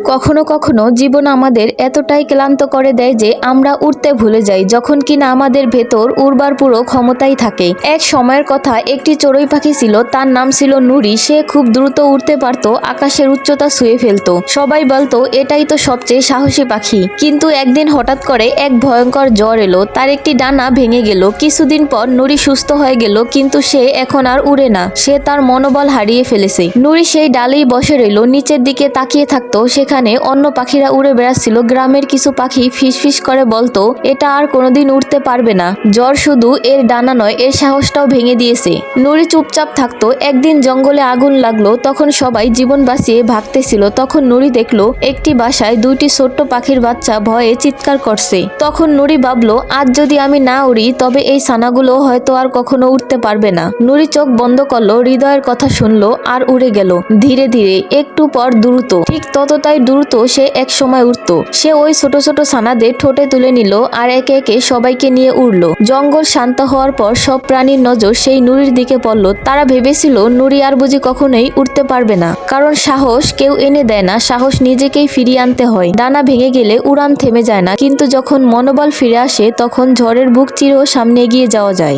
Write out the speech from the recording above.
কখনো কখনো জীবন আমাদের এতটাই ক্লান্ত করে দেয় যে আমরা উড়তে ভুলে যাই, যখন কিনা আমাদের ভেতর উড়বার পুরো ক্ষমতাই থাকে। এক সময়ের কথা, একটি চড়ুই পাখি ছিল, তার নাম ছিল নুরি। সে খুব দ্রুত উড়তে পারত, আকাশের উচ্চতা ছুঁয়ে ফেলতো। সবাই বলতো এটাই তো সবচেয়ে সাহসী পাখি। কিন্তু একদিন হঠাৎ করে এক ভয়ঙ্কর জ্বর এলো, তার একটি ডানা ভেঙে গেল। কিছুদিন পর নুরি সুস্থ হয়ে গেল, কিন্তু সে এখন আর উড়ে না। সে তার মনোবল হারিয়ে ফেলেছে। নুরি সেই ডালেই বসে রইল, নিচের দিকে তাকিয়ে থাকতো। সেখানে অন্য পাখিরা উড়ে বেড়াচ্ছিল। গ্রামের কিছু পাখি ফিসফিস করে বলতো এটা আর কোনোদিন উঠতে পারবে না। জ্বর শুধু এর ডানা নয়, এর সাহসটাও ভেঙে দিয়েছে। নুরি চুপচাপ থাকতো। একদিন জঙ্গলে আগুন লাগলো, তখন সবাই জীবন বাঁচিয়ে ভাগতেছিল। তখন নুরি দেখলো একটি বাসায় দুইটি ছোট্ট পাখির বাচ্চা ভয়ে চিৎকার করছে। তখন নুরি ভাবলো আজ যদি আমি না উড়ি, তবে এই ছানাগুলো হয়তো আর কখনো উঠতে পারবে না। নুরি চোখ বন্ধ করলো, হৃদয়ের কথা শুনলো আর উড়ে গেল। ধীরে ধীরে, একটু পর দ্রুত, ঠিক ততটাই দ্রুত সে এক সময় উঠত। সে ওই ছোট ছোট ছানাদের ঠোঁটে তুলে নিল আর একে একে সবাইকে নিয়ে উড়লো। জঙ্গল শান্ত হওয়ার পর সব প্রাণীর নজর সেই নুরির দিকে পড়ল। তারা ভেবেছিল নুরি আর বুঝি কখনোই উঠতে পারবে না, কারণ সাহস কেউ এনে দেয় না, সাহস নিজেকেই ফিরিয়ে আনতে হয়। ডানা ভেঙে গেলে উড়ান থেমে যায় না, কিন্তু যখন মনোবল ফিরে আসে তখন ঝড়ের বুক চিরেও সামনে এগিয়ে যাওয়া যায়।